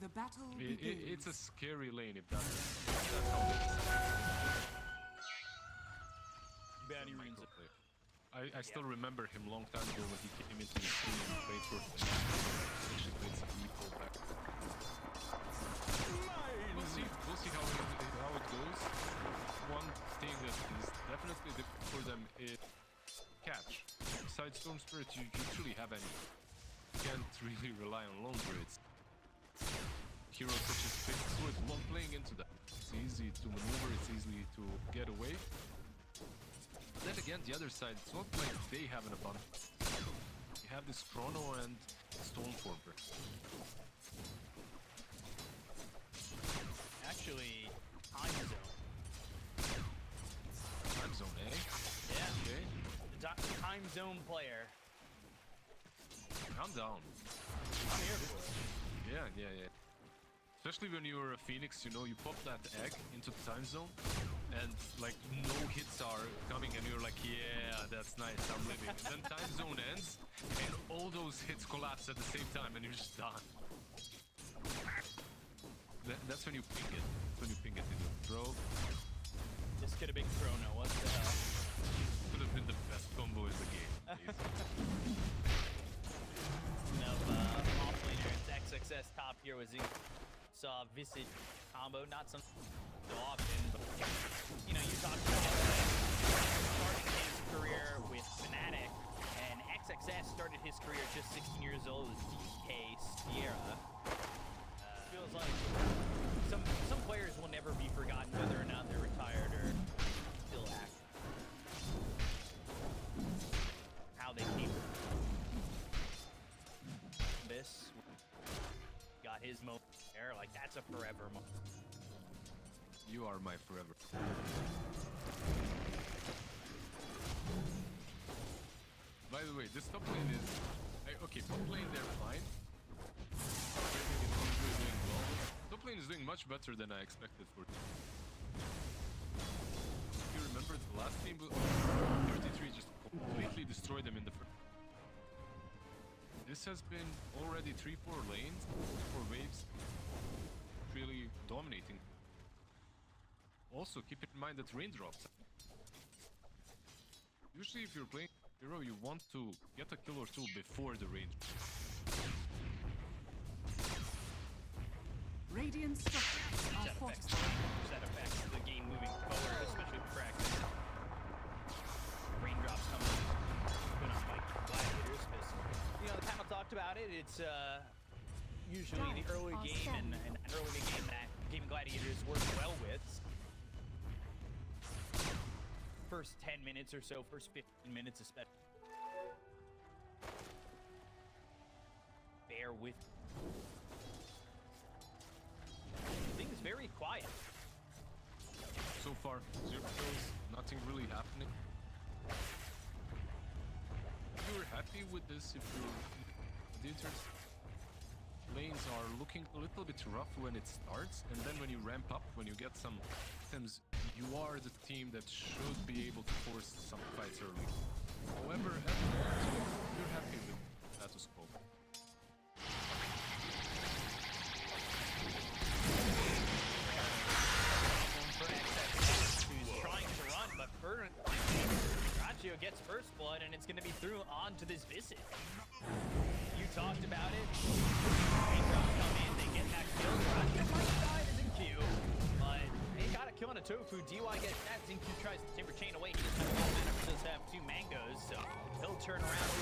The battle It's a scary lane if that's how they Bounty runes. I still remember him long time ago when he came into the team and played for actually played some Epo back. We'll see how it goes. One thing that is definitely different for them is catch. Besides Storm Spirit, you usually have any. You can't really rely on lone druids. Heroes such as Fixed Sword, one playing into that. It's easy to maneuver, it's easy to get away. But then again, the other side, it's not like they have an abundance. You have this Chrono and Stormformer. Actually, time zone. Time zone, eh? Yeah. Okay. The time zone player. I'm down. I'm here for it. Yeah. Especially when you're a Phoenix, you know, you pop that egg into the time zone and like no hits are coming and you're like, yeah, that's nice, I'm living. And then time zone ends and all those hits collapse at the same time and you're just done. That's when you ping it. That's when you ping it in your throw. This could have been Chrono, what the hell? Could have been the best combo in the game. Off laner, it's XXS top here was saw Visage combo, not so often, but you know, you talked about starting his career with Fnatic, and XXS started his career just 16 years old with DK Sierra. Feels like some players will never be forgotten, whether or not they're retired or still active. How they came this got his moment there, like that's a forever moment. You are my forever. By the way, this top lane is okay. Top lane they're fine. Top lane is doing much better than I expected for them. If you remember the last team, 33 just completely destroyed them in the first. This has been already 3-4 lanes, 4 waves, really dominating. Also, keep in mind that raindrops. Usually if you're playing hero, you want to get a kill or two before the rain. Radiant structures are fortified. That affects the game moving forward, especially with practice. Raindrops coming put on by Gladiators, because you know the panel talked about it. It's usually the early game and early game that Gaimin Gladiators work well with. First 10 minutes or so, first 15 minutes especially. Bear with. Things very quiet. So far, 0 kills, nothing really happening. If you're happy with this, if you're Gladiators, lanes are looking a little bit rough when it starts, and then when you ramp up, when you get some items, you are the team that should be able to force some fights early. However, you're happy with status quo. Who's trying to run, but Ratio gets first blood, and it's going to be through onto this Visage. You talked about it. Raindrops come in, they get that kill. Ratio might die to Zinq, but they got a kill on a Tofu. DY gets that. Zinq tries to Timber Chain away. He doesn't have one mana, but does have 2 mangoes, so he'll turn around.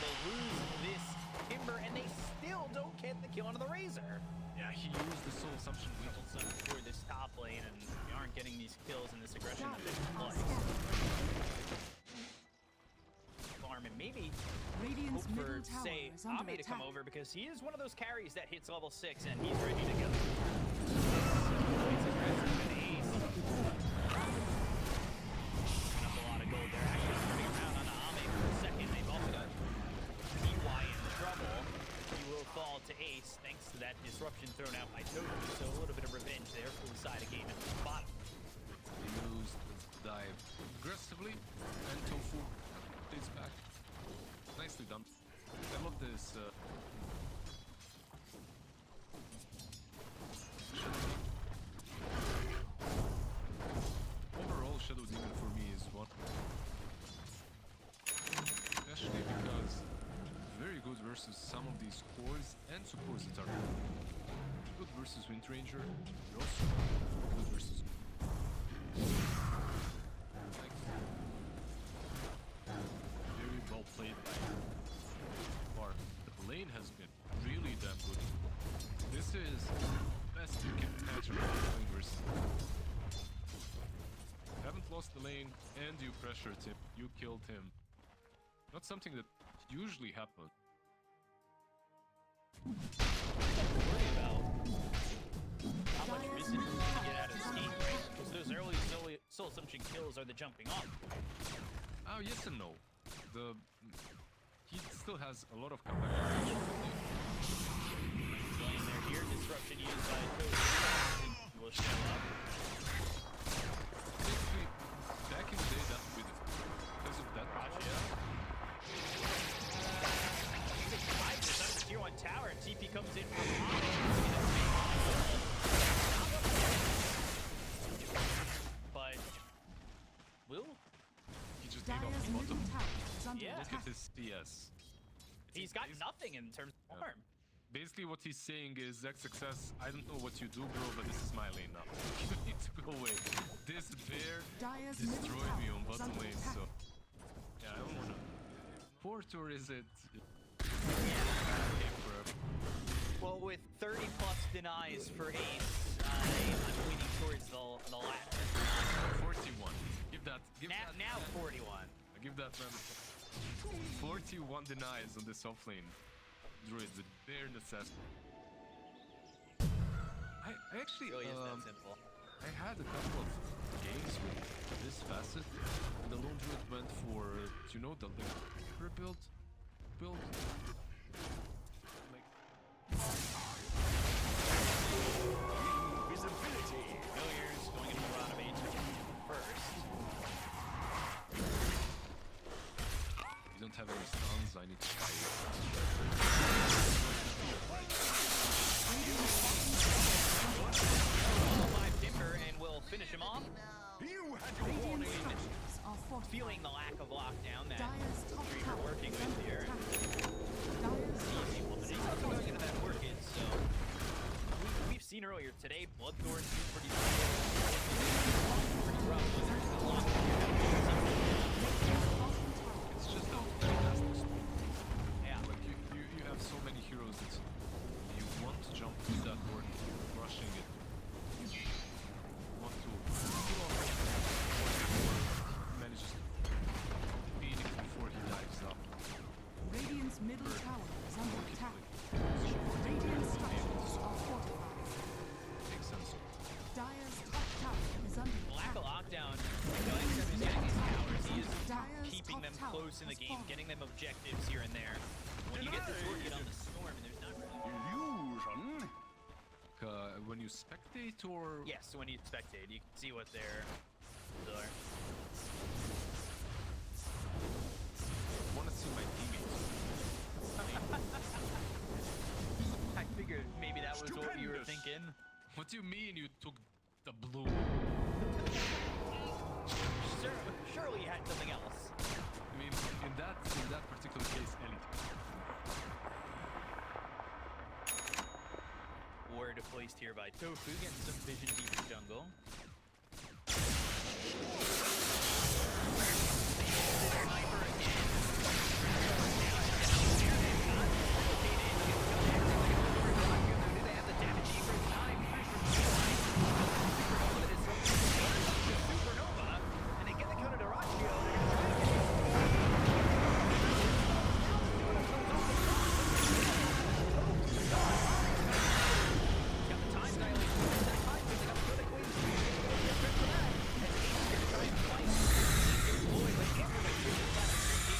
They'll lose this Timber, and they still don't get the kill onto the Razor. Yeah, he used the Soul Assumption for this top lane, and we aren't getting these kills and this aggression that they play. Farm and maybe Radiant's hope middle for, tower say, is under Ame to come attack. over, because he is one of those carries that hits level 6 and he's ready to go. It's aggressive with Ace. Picking up a lot of gold there. Actually turning around on Ame for a second. They've also got DY in trouble. He will fall to Ace thanks to that disruption thrown out by Tofu, so a little bit of revenge there for the side of Gaimin at the bottom. He used the dive aggressively, and Tofu is back. Nicely done. I love this lot. Especially because very good versus some of these cores and supports that are good versus Wind Ranger. You're also good versus like, very well played by Bar. The lane has been really damn good. This is the best you can imagine playing versus. You haven't lost the lane and you pressured him. You killed him. Not something that usually happens. Worry about how much business you can get out of this game, right? Because those early soul assumption kills are the jumping off. Oh, yes and no. He still has a lot of comeback potential. Going there here, disruption used by Toad will show up. Basically, back in the day, that would be the because of that. Gotcha. Tier 1 tower, and TP comes in from but Will? He just gave up Dire's the middle bottom. tower is under Yeah. Look attack. at his CS. He's got nothing in terms of farm. Basically, what he's saying is, XXS, I don't know what you do, bro, but this is my lane now. You need to go away. This bear Dire's destroyed middle me tower on is bottom under lane, attack. so... Yeah, I don't wanna... Port or is it... Well, with 30 plus denies for Ace, I'm leaning towards the latter. 41. Give that... Now 41. I give that man... 41 denies on this offlane. Druid with bare necessity. I actually... Really is that simple. I had a couple of games with this facet, and the lone druid went for, do you know, the hyper build? Like... Visibility. Familiars going into the Rodamage first. You don't have any stuns, I need to try it. By Timber and will finish him off. You had your Radiant warning. structures are fortified. Feeling the lack of lockdown that Dire's top Xtreme tower are working is with under here. attack. Dire's Easy one, but he's structures also are going into that fortified. Orchid, so we've seen earlier today, Bloodthorn do pretty rough. When there's the lockdown, It's just a fantastic story. yeah. Like, you have so many heroes that you want to jump to that board, rushing it. You want to kill off it, manages to Phoenix before he dives up. Radiant's middle tower is under Orchid attack. play. Radiant structures are fortified. Makes sense. Dire's top tower is under Lack attack. of lockdown. Xtreme is getting his towers. He is Dire's keeping top them tower close in the has game, fallen. getting them objectives here and there. When you get this Orchid on the storm, and there's not really... Illusion. When you spectate or... Yes, when you spectate, you can see what they're... I want to see my teammates. I figured maybe that was what you were Stupendous. thinking. What do you mean you took the blue? Surely you had something else. I mean, in that particular case, anything. Ward placed here by Tofu, getting some vision deep in jungle. Sniper again. They have the damage for 9 Supernova, and they get the counter to Ratio. Got the time dilation. That time picking up really quick. For that, as Ace gonna try and fight. Deploy, but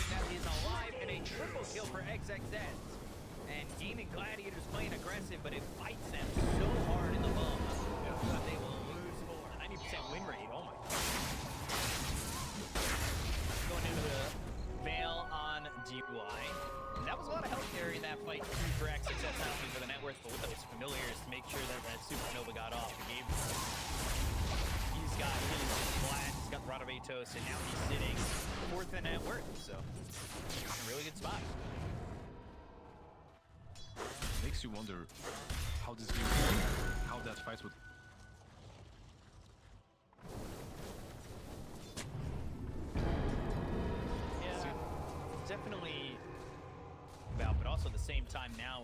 that is alive, and a triple kill for XXS. And Gaimin Gladiators playing aggressive, but it fights them so hard in the bum that they will lose for 90% win rate. Oh my god. Going into the Veil on DUI. That was a lot of help there in that fight too for XXS, not only for the net worth, but with those familiars to make sure that that Supernova got off the game. He's got his Glad, he's got Rado of Atos, and now he's sitting 4th in net worth, so in a really good spot. Makes you wonder how this game, how that fight would. Yeah, definitely about, but also at the same time now,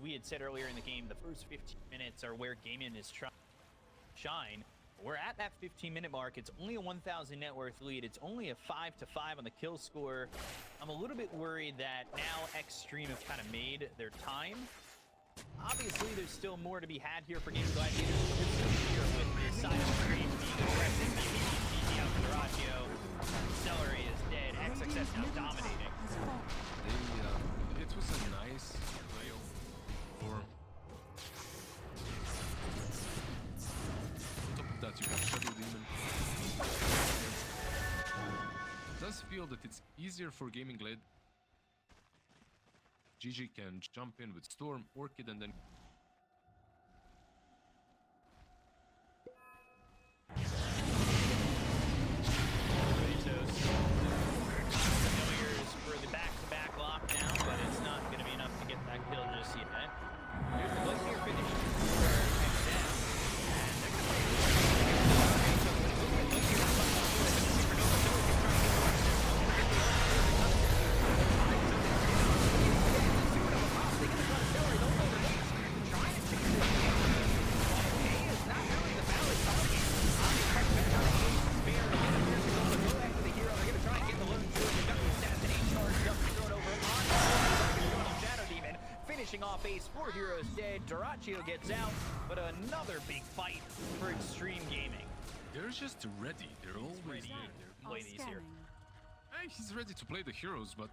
we had said earlier in the game, the first 15 minutes are where Gaimin is trying to shine. We're at that 15-minute mark. It's only a 1,000 net worth lead. It's only a 5-5 on the kill score. I'm a little bit worried that now Xtreme have kind of made their time. Obviously, there's still more to be had here for Game Gladiators. We're still here with this side of Xtreme being aggressive. CG out for Duratio. Celery is dead. XXS now dominating. It was a nice play for. On top of that, you have Shadow Demon. It does feel that it's easier for Gaming Glad. GG can jump in with Storm, Orchid, and then Familiars for the back-to-back lockdown, but it's not going to be enough to get that kill just yet. Here's the Glacier finish for XZ. And they're going to off ace, 4 heroes dead. Duratio gets out, but another big fight for Xtreme Gaming. they're just ready. They're always ready. there. Play these here. Hey, he's ready to play the heroes, but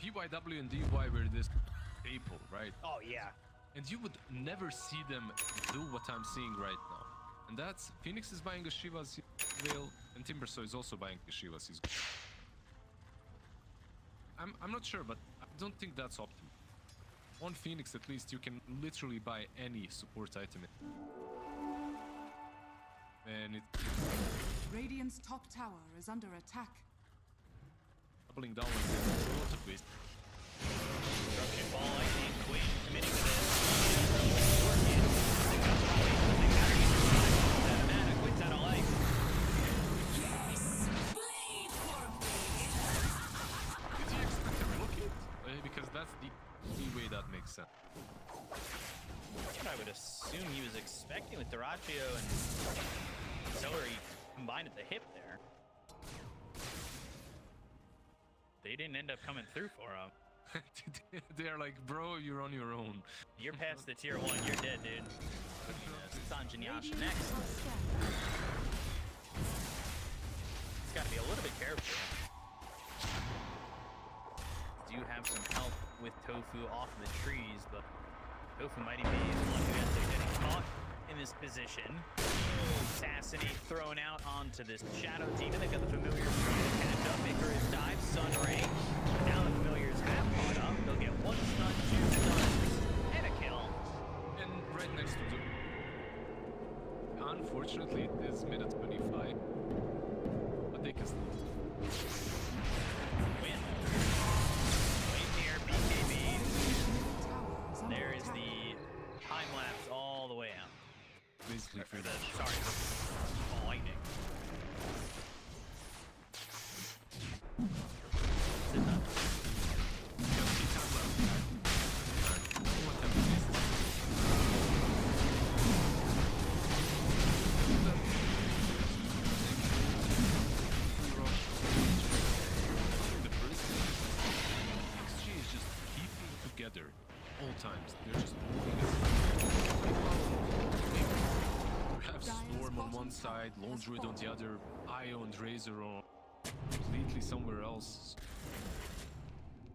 PYW and DY were this staple, right? Oh, yeah. And you would never see them do what I'm seeing right now. And that's Phoenix is buying a Shiva's Veil, and Timbersaw is also buying a Shiva's. I'm not sure, but I don't think that's optimal. On Phoenix, at least, you can literally buy any support item. And it's Radiant's top tower is under attack. doubling down on the a lot of waste. Disruption ball, I think. Quinn committing to this. Working. They got the ball. They got her. Quinn's out of mana. Quinn's out of life. Did you expect a rocket? Because that's the only way that makes sense. What I would assume he was expecting with Duratio and Celery combined at the hip there. They didn't end up coming through for him. They're like, bro, you're on your own. You're past the tier 1. You're dead, dude. Sanjin Yasha next. He's got to be a little bit careful. Do have some help with Tofu off the trees, but Tofu might be the one who ends up getting caught in this position. Sassity thrown out onto this Shadow Demon. They've got the Familiars trying to catch up. Icarus dive, Sunray. Now the Familiars have caught up. They'll get 1 stun, 2 stuns, and a kill. And right next to the... Unfortunately, it is minute 25. But they can still... Win. Wait here, BKB. There is the time lapse all the way out. Basically for that. Sorry, lightning. Together all times. They're just moving you have Storm on one side, Lone Druid on the other, Io and Razor on completely somewhere else.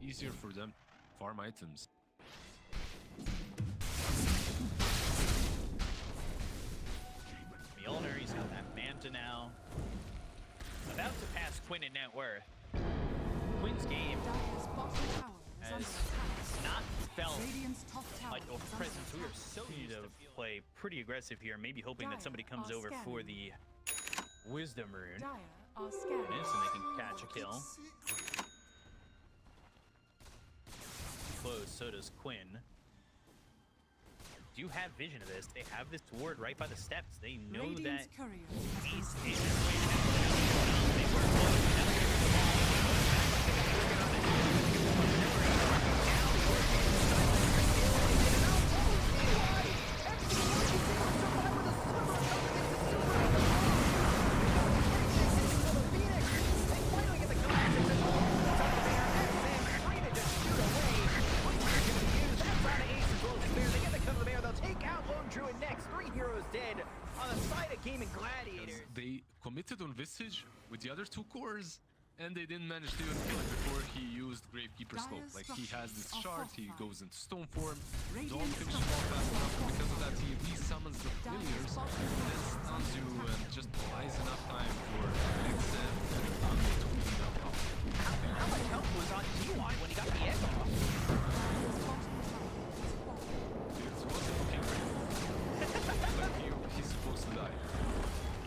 Easier for them to farm items. Mjolnir, he's got that Manta now. About to pass Quinn in net worth. Quinn's game has not felt like a presence. We are so used to play pretty aggressive here, maybe hoping that somebody comes over for the Wisdom Rune. Dire are scanning. And they can catch a kill. Close, so does Quinn. Do you have vision of this? They have this ward right by the steps. They know Radiant's that courier has been Ace slain. is they were close. Now they're gonna the ball. Working on it. Dead on the side of Gaimin Gladiators. They committed on Visage with the other two cores, and they didn't manage to even kill it before he used Gravekeeper Scope. Like, he has this shard, he goes into Stone form, don't finish him off fast enough, and because of that he resummons the familiars, then stuns you, and just buys enough time for XM and Ame to clean up how. How much help was on DY when he got the egg off? It wasn't looking great. Like he's supposed to die.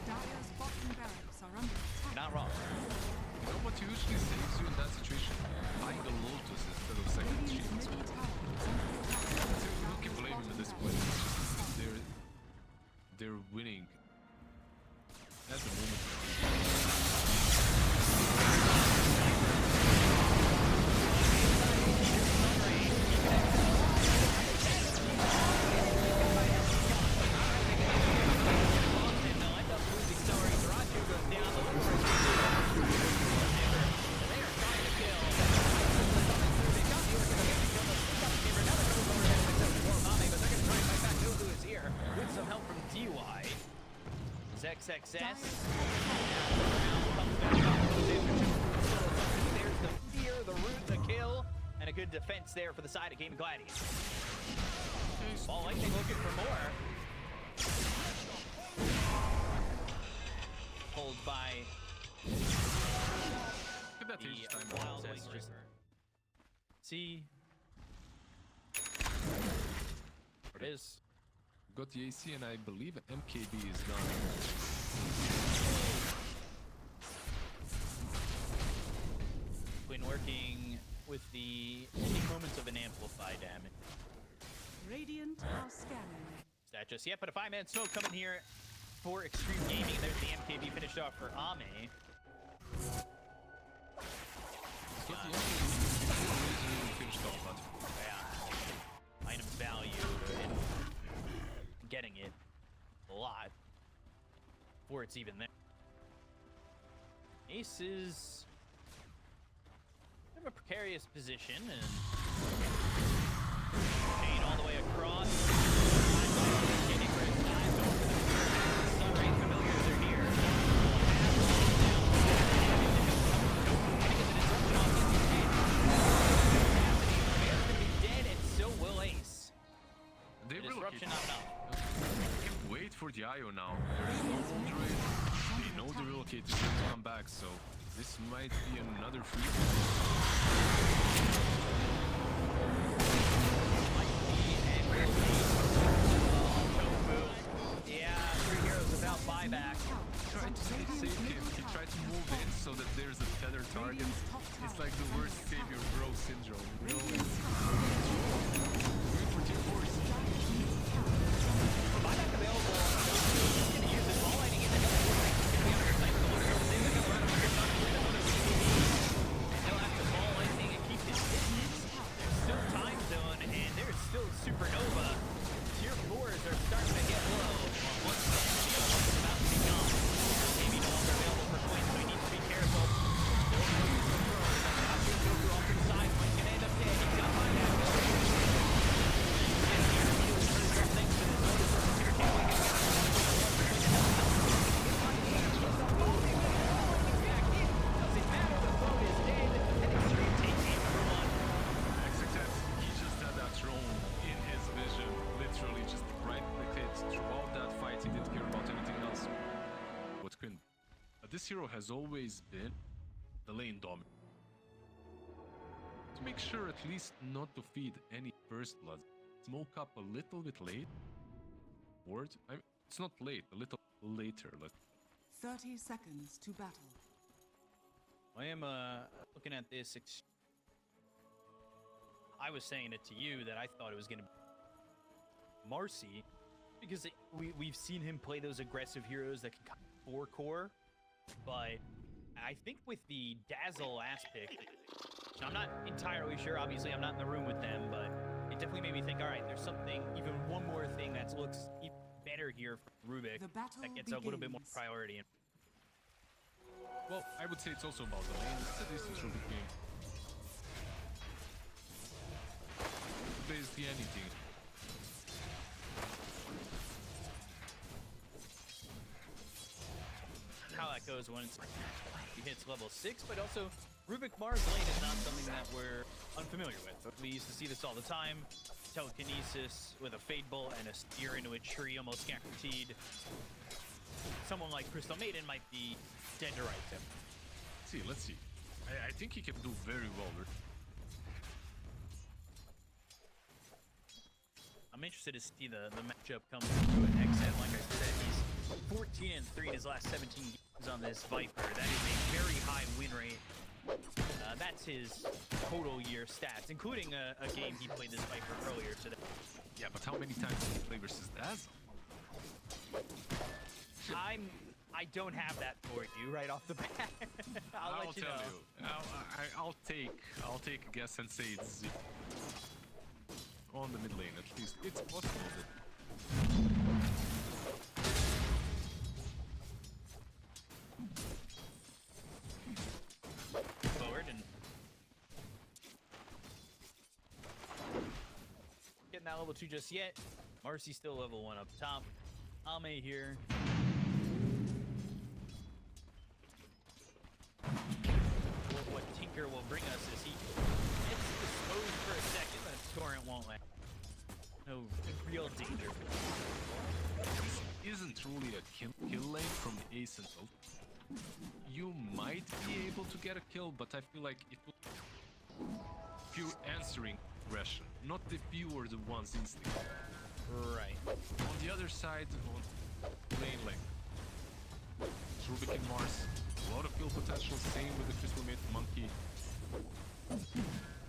Dire's bottom barracks are under attack. You're not wrong. You know what usually saves you in that situation? Buying a Lotus instead of second Radiant's Xtreme. middle tower is under attack. You can blame him at this point. It's just they're winning at the moment. With some help from DY. XXS. There's the fear, the root, the kill, and a good defense there for the side of Gaimin Gladiators. Ball Lightning looking for more. Pulled by Look at that age the time. Wild Wings. Just see. There it is. Got the AC, and I believe MKB is done. Quinn working with the ending moments of an amplify damage. Radiant are scanning. Is that just yet? But a 5-man smoke coming here for Xtreme Gaming. There's the MKB finished off for Ame. Got the MKB finished off, but Yeah. Items value and getting it a lot before it's even there. Ace is in a precarious position and chain all the way across. Getting for his time over the Sunray familiars are here. Bear's gonna be dead and so will Ace. they The disruption not enough. wait for the IO now. There is no more druid. They know the relocate is going to come back, so this might be another free. Yeah, 3 heroes without buyback. Tried to save him. He tried to move in so that there's a better target. It's like the worst savior bro syndrome. You know? Wait for team force. Buyback available. He's gonna use it. Ball lighting in the middle. And he'll have to ball lightning and keep his distance. There's still time zone and there's still supernova. Tier 4s are starting to get low. Once the shield is about to be gone. Maybe no longer available for Quinn, so he needs to be careful. Go through off to the side. Quinn can end up dead. He's got buyback. Thanks to this notice from Tier 2. Doesn't matter, the boat is dead, and Xtreme takes aim for one. XXS, he just had that throne in his vision. Literally just right-clicked it throughout that fight. He didn't care about anything else. What Quinn? This hero has always been the lane dominant. To make sure at least not to feed any first blood. Smoke up a little bit late. Ward? It's not late, a little later. Like 30 seconds to battle. I am looking at this. I was saying it to you that I thought it was going to be Marcy, because we've seen him play those aggressive heroes that can come 4 core, but I think with the Dazzle aspect, so I'm not entirely sure. Obviously, I'm not in the room with them, but it definitely made me think, all right, there's something, even one more thing that looks even better here for Rubik The battle that gets a little bit more begins. priority. Well, I would say it's also about the lane. It's a decent Rubik game. Basically anything. How that goes once he hits level 6, but also Rubik Mars lane is not something that we're unfamiliar with. We used to see this all the time. Telekinesis with a Fade Bolt and a steer into a tree, almost guaranteed. Someone like Crystal Maiden might be dead to rights him. Let's see. I think he can do very well. I'm interested to see the matchup come through at XM. Like I said, he's 14-3 in his last 17 games on this Viper. That is a very high win rate. That's his total year stats, including a game he played this Viper earlier today. Yeah, but how many times did he play versus Dazzle? I don't have that for you right off the bat. I'll let you tell know. you. I'll take a guess and say it's 0. On the mid lane, at least. It's possible that... Forward and getting that level 2 just yet. Marcy's still level 1 up top. Ame here. What Tinker will bring us is he gets exposed for a second, but Torrent won't land. No real danger. This isn't really a kill lane from the Ace and Ult. You might be able to get a kill, but I feel like it will pure answering aggression, not the few or the ones instinct. Right. On the other side, on lane lane, Rubik and Mars, a lot of kill potential, same with the Crystal Mate Monkey.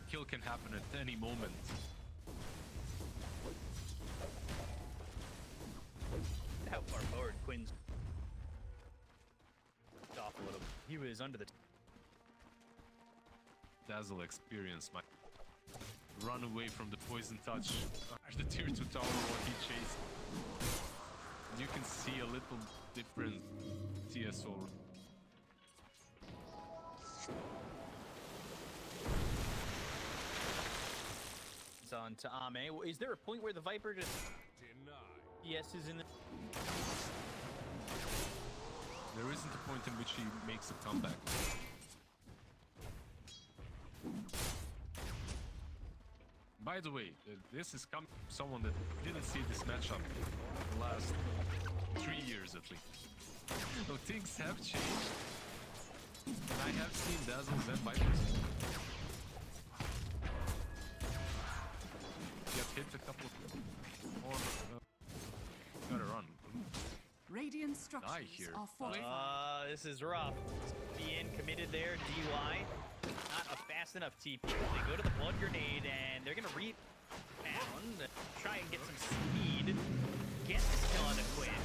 Kill can happen at any moment. How far forward Quinn's off a little. He was under the Dazzle experience might run away from the poison touch. The tier 2 tower what he chased. You can see a little different TSO. It's on to Ame. Is there a point where the Viper just yes is in the There isn't a point in which he makes a comeback. By the way, this is coming from someone that didn't see this matchup the last 3 years at least. So things have changed. And I have seen Dazzles and Vipers get hit a couple of gotta run. Radiant structures here. are fortified. this is rough. Being committed there, DY. Not a fast enough TP. They go to the blood grenade and they're gonna rebound. Try and get some speed. Get this kill on the Quinn.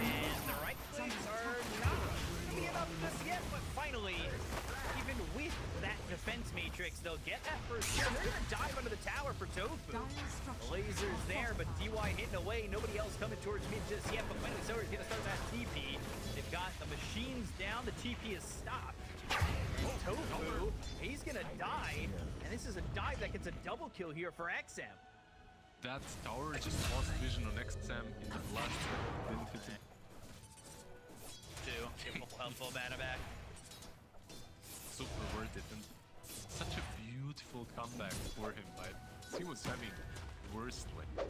And the right clicks are not gonna be enough just yet, but finally, even with that defense matrix, they'll get that first kill. They're gonna dive under the tower for Tofu. Dire structures Lasers are there, but fortified. DY hitting away. Nobody else coming towards mid just yet, but finally Sora's gonna start that TP. They've got the machines down. The TP is stopped. And Tofu, he's gonna die, and this is a dive that gets a double kill here for XM. That tower just lost vision on XM in the last turn. Didn't hit him. Give full mana back. Super worth it, and such a beautiful comeback for him. But he was having the worst lane.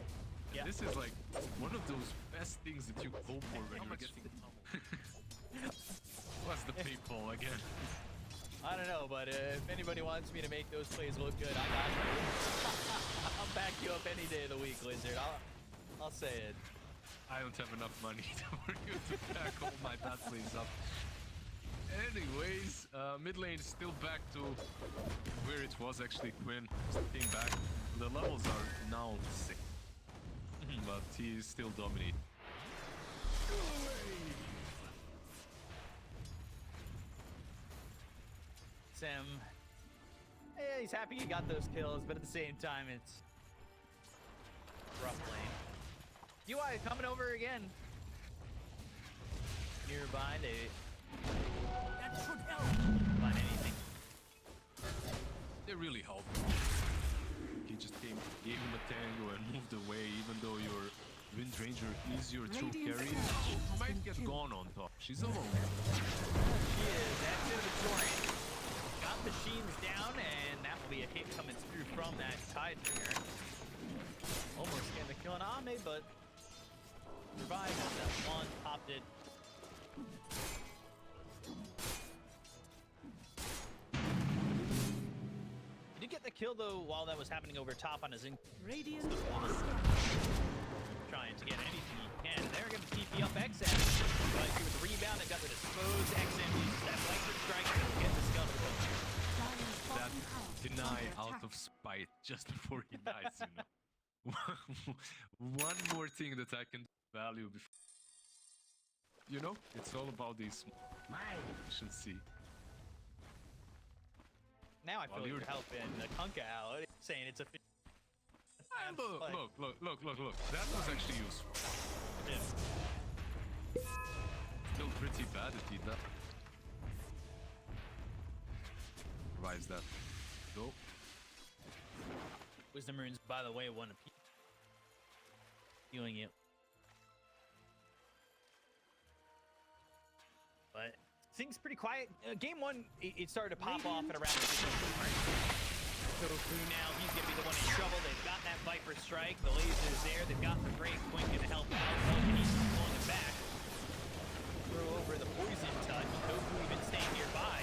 Yeah. This is like one of those best things that you hope for when you're getting. What's the people again? I don't know, but if anybody wants me to make those plays look good, I got you. I'll back you up any day of the week, Lizard. I'll say it. I don't have enough money for you to pack all my bad plays up. Anyways, mid lane is still back to where it was actually. Quinn came back. The levels are now 6. But he is still dominating. Sam, yeah, he's happy he got those kills, but at the same time, it's rough lane. UI coming over again. Nearby, that should help. Find anything. They really helped. He just gave him a tango and moved away, even though your Wind Ranger is your true carry. She might get gone on top. She's alone. She is. That's it, Victorian. Got machines down, and that will be a hit coming through from that Tidebringer. Almost getting the kill on Ame, but survived on that one, popped it. Did you get the kill though while that was happening over top on his Radiant trying to get anything he can. They're going to TP up XM, but he was rebound and got the disposed. XM uses that lightning strike to get the skull. That deny out of spite just before he dies, you know. One more thing that I can value before. You know, it's all about this efficiency. Now I feel like you're helping Kunkka out, saying it's a. Look. That was actually useful. Yeah. Still pretty bad if he does. Revives that. Go. Wisdom runes, by the way, one apiece. Healing it. But things pretty quiet. Game 1, it started to pop off at around the Tofu now, he's going to be the one in trouble. They've got that Viper Strike. The laser's there. They've got the break. Quinn going to help out. And he's pulling it back. Throw over the poison touch. Tofu even staying nearby.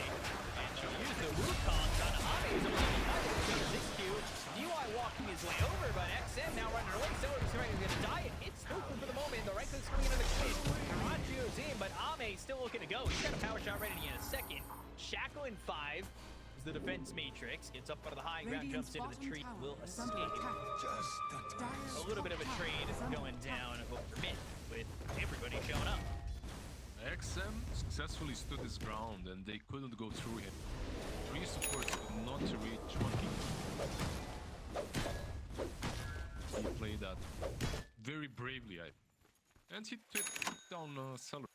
And she'll use the Wukong on Ame. He's only going to this Q. UI walking his way over, but XM now running away. So he's going to die. It hits Tofu for the moment. The right click's going into the Quinn. Garachio's in, but Ame still looking to go. He's got a power shot ready in a second. Shackle in 5. The defense matrix gets up out of the high ground, jumps into the tree, will escape. A little bit of a trade going down over mid with everybody showing up. XM successfully stood his ground and they couldn't go through him. 3 supports could not reach Monkey. He played that very bravely, and he took down Cellar.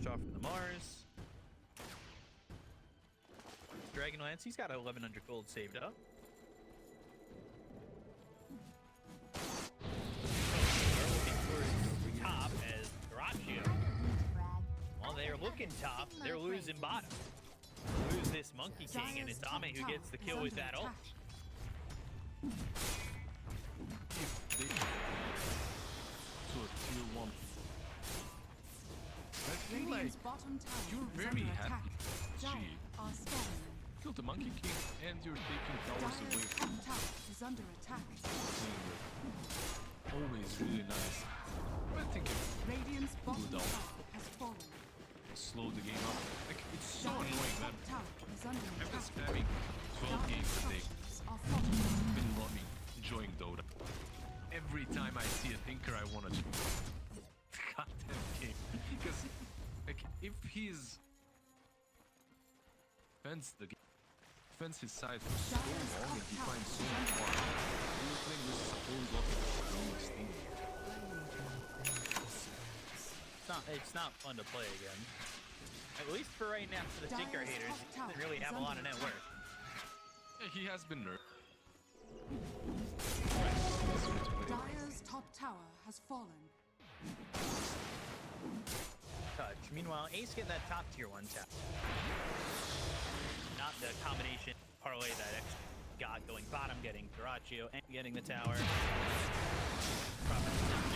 Shot from the Mars. Dragonlance, he's got 1100 gold saved up. Top as Garachio. While they're looking top, they're losing bottom. Lose this Monkey King, and it's Ame who gets the kill with that ult. To a tier 1. I feel like you're very happy. Gee, killed the Monkey King and you're taking towers away from him. Always really nice. I think Radiant's it bottom would down. has fallen. Slow the game up. Like, it's so annoying that Is under I've been attack. spamming 12 games a day. Are falling. Been loving, enjoying Dota. Every time I see a Tinker, I want to goddamn game. Because, like, if he's defends his side for so long and he finds so much far, he was playing this whole lot of strong steam. It's not fun to play again. At least for right now, for the Tinker haters, he doesn't really have a lot of net worth. Yeah, he has been nerfed. Dire's top tower has fallen. Touch. Meanwhile, Ace getting that top tier 1 tap. Not the combination parlay that X got going bottom, getting Garachio and getting the tower.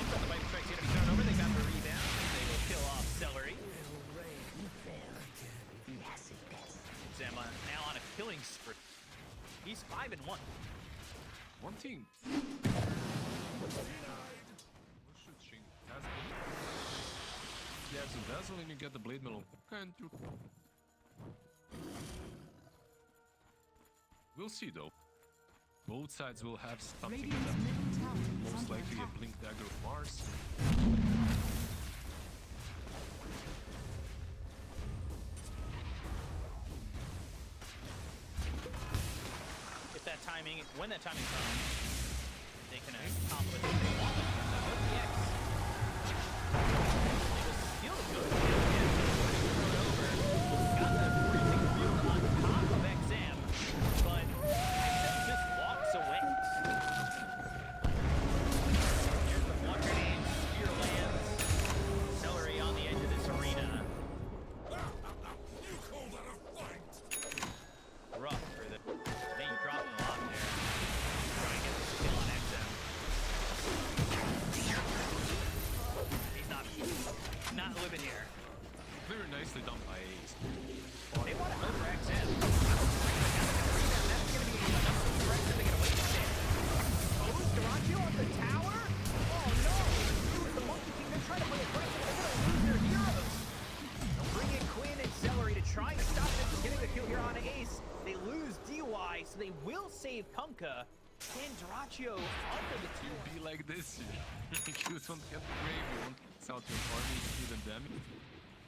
The Viper Strike's gonna be thrown over. They got the rebound. They will kill off Celery. Zema now on a killing spree. He's 5-1. One thing What should Shing? Yeah, so Dazzle and you get the Blade Melon. Can't you? We'll see though. Both sides will have something in Radiant's them. middle tower is Most under likely a attack. Blink Dagger of Mars. If that timing, when that timing comes, they can accomplish what they want. So go to the X. It was still good. Thrown over. Got the freezing field on top of XM, but XM just walks away. Here's the one grenade. Spear lands. Celery on the edge of this arena. You call that a fight? Rough for the. I think he dropped a lot there. Try and get this kill on XM. He's not living here. Very nicely done by Ace. They want to over XM. That's going to be enough to threat that they're going to wait to stay. Oh, Durantio on the tower? Oh no! The Monkey King, they're trying to play aggressive. They're going to lose their heroes. They'll bring in Quinn and Celery to try and stop them from getting the kill here on Ace. They lose DY, so they will save Kunkka. And Durantio under the You two. be like this. You don't get the grave, you won't piss out your army to do them damage.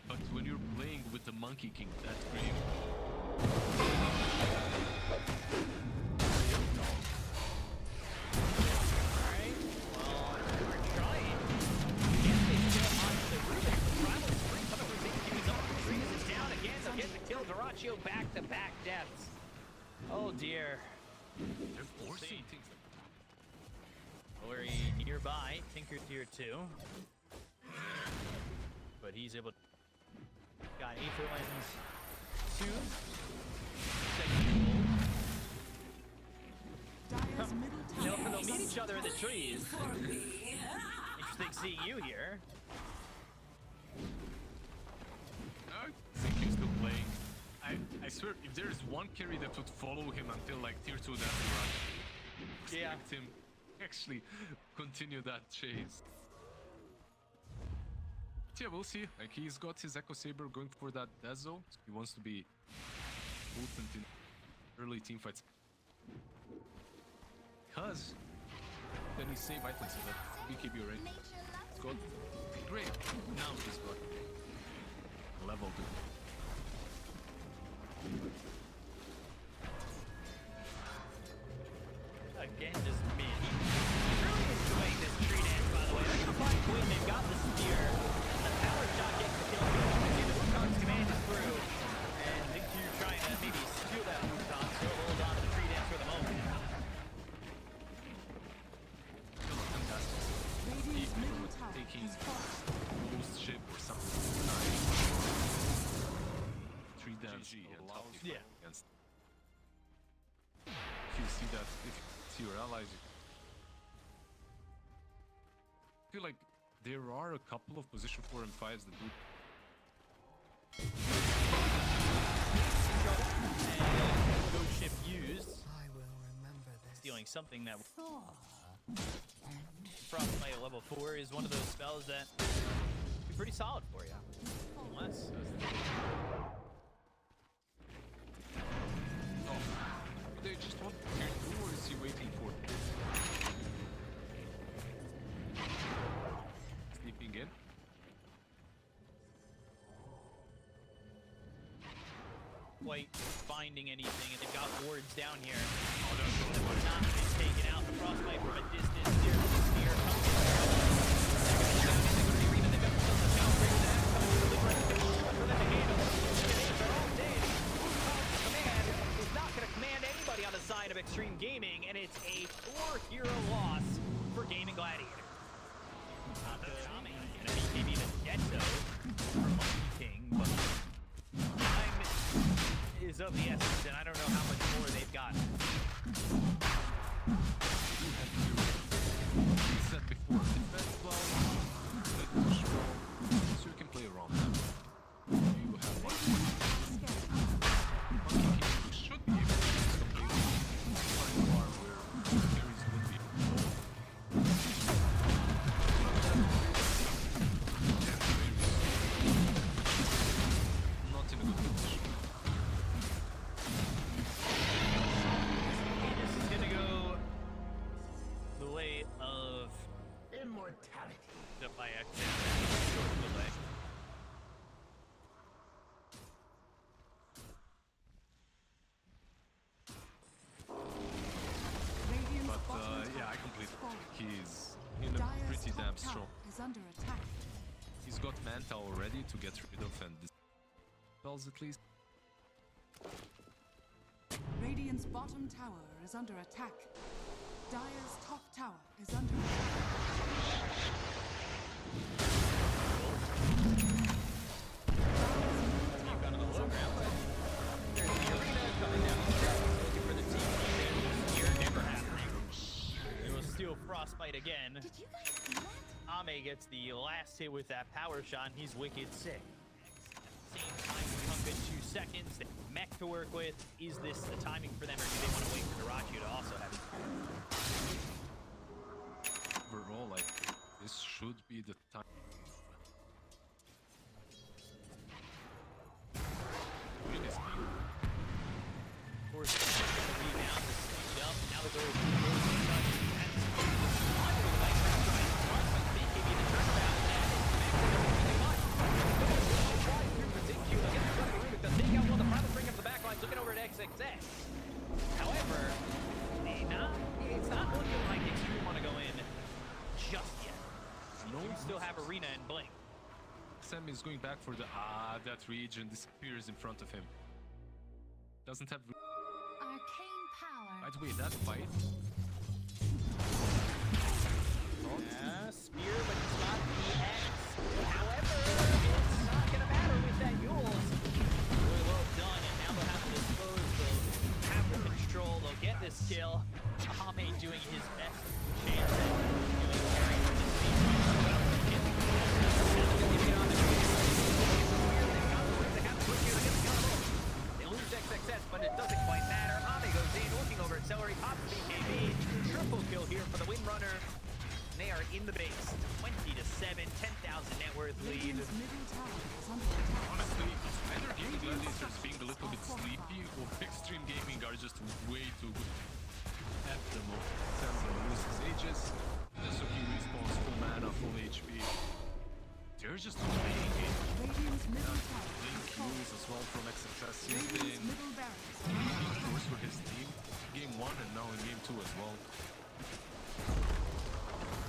But when you're playing with the Monkey King, that's grave. Alright, well, we're trying. Again, they get onto the roof. The Primal Spring coming from Ziggy's up. Freeze is down again. They'll get the kill. Durantio back-to-back deaths. Oh dear. They're forcing things. Lori nearby. Tinker tier 2. But he's able to... Got Aetherlands 2. Second goal. Dire's middle tower They'll is meet each under other in the attack. trees. Interesting seeing you here. I think he's still playing. I swear, if there's one carry that would follow him until like tier 2 death run, Yeah. expect him actually continue that chase. But yeah, we'll see. Like he's got his Echo Saber going for that Dazzle. He wants to be potent in early team fights. Because then he save items so that BKB right. Got great. Now he's got level 2. Again, just me. Really enjoying this tree dance, by the way. They're gonna find Quinn. They've got the spear. The power shot gets the kill. See the Wukon's command is through. And Ziggy trying to maybe steal that Wukon. Still hold on to the tree dance for the moment. Fantastic. Radiant's middle tower Taking has fallen. most ship or something. 3 dance allows you Yeah. against. If you see that, if you see your allies, I feel like there are a couple of position 4 and 5s that do. And ghost ship used. I will remember this. Stealing something that Frostbite at level 4 is one of those spells that be pretty solid for you. Unless Oh, they just want tier 2 or is he waiting for sneaking in? quite finding anything, and they've got wards down here. That would not have been taken out. The Frostbite from a distance. There's the spear coming in. They're going to the arena. They've got themselves a Shroud Breaker that has coming really great. Too much for them to handle. They're all dead. Wukon's command is not going to command anybody on the side of Xtreme Gaming, and it's a 4-hero loss for Gaimin Gladiators. Not the Tommy. Gonna be maybe the Ghetto for Monkey King, but time is of the essence, and I don't know how much more they've got. You have to, we said before, defend well, but push well, so you can play around them. You have one Monkey King who should be able to do something. Find a bar where carries would be. up tower strong. is under attack. He's got Manta already to get rid of and spells at least. Radiant's bottom tower is under attack. Dire's top tower is under attack. You've gone to the low ground, but there's the arena coming down the steps, looking for the team defense. Here, never happening. It was still Frostbite again. Did you guys see that? Ame gets the last hit with that power shot, and he's wicked sick. Same time to pump in 2 seconds. They have mech to work with. Is this the timing for them, or do they want to wait for Dyrachyo to also have it? Overall, like, this should be the time. Really speed. Of course, the rebound is speed up. Now the goal is looking over at XXX. However, it's not looking like Xtreme want to go in just yet. No, You still have Arena and Blink. Sam is going back for the that region disappears in front of him. Doesn't have. Arcane power. By the way, that fight. Yeah, spear, but it's not the X. However, it's not going to matter with that Yules. Really well done, and now they'll have to dispose. They'll have the control. They'll get this kill. Ame doing his best chance at doing carrying with his feet. They lose XXS, but it doesn't quite matter. Ame goes in, looking over at Celery, pops the BKB. Triple kill here for the Windrunner. They are in the base. 20-7, 10,000 net worth lead. Radiant's middle tower is under attack. Honestly, it's either Gaming Gladiators being a little bit sleepy or Xtreme Gaming are just way too good at the moment. Samson loses Aegis, Suki respawns full mana, full HP. They're just playing it. Radiant's middle tower Link is falling. lose as well from XXS. He's Radiant's been middle barracks are under being attack. forced for his team. Game 1 and now in Game 2 as well.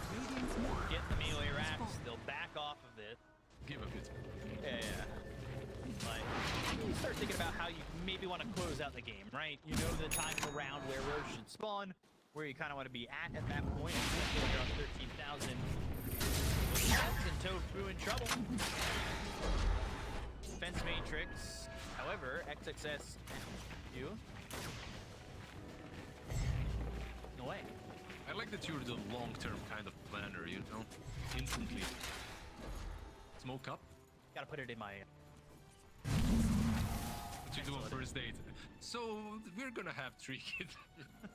Radiant's middle Get the melee is racks. falling. They'll back off of this. Give a bit. Yeah. Like, you start thinking about how you maybe want to close out the game, right? You know the time of the round where Roche should spawn, where you kind of want to be at that point. You're on 13,000. And Tofu in trouble. Defense matrix. However, XXS you. No way. I like that you're the long-term kind of planner, you know? Instantly. Smoke up? Gotta put it in my... What you do on first date? So, we're gonna have 3 kids.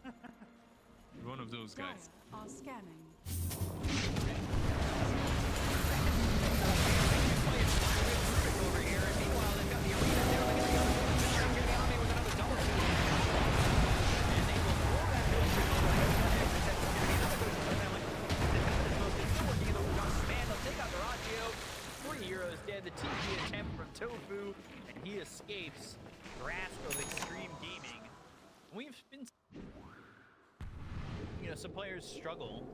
You're one of those Dire guys. are scanning. over here, and meanwhile they've got the arena there. They're gonna go with another double kill. And they will throw that building over. Still working in the man. They'll take out Dyrachyo. 3 heroes dead. The TP attempt from Tofu, and he escapes grasp of Xtreme Gaming. We've been, you know, some players struggle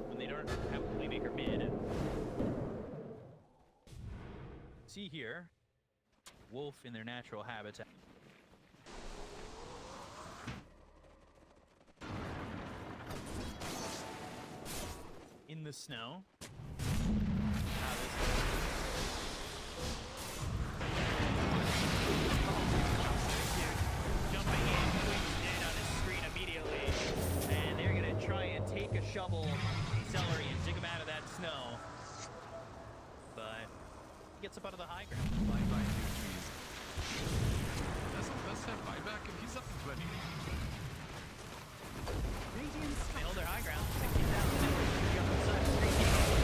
when they don't have a playmaker mid. See here, wolf in their natural habitat. In the snow. Jumping in, swings in on his screen immediately, and they're gonna try and take a shovel, celery, and dig him out of that snow. But gets up out of the high ground. Bye-bye, new trees. Does have buyback and he's up to 20. Radiant's They hold their high ground. 16,000 networks on the other side of the street.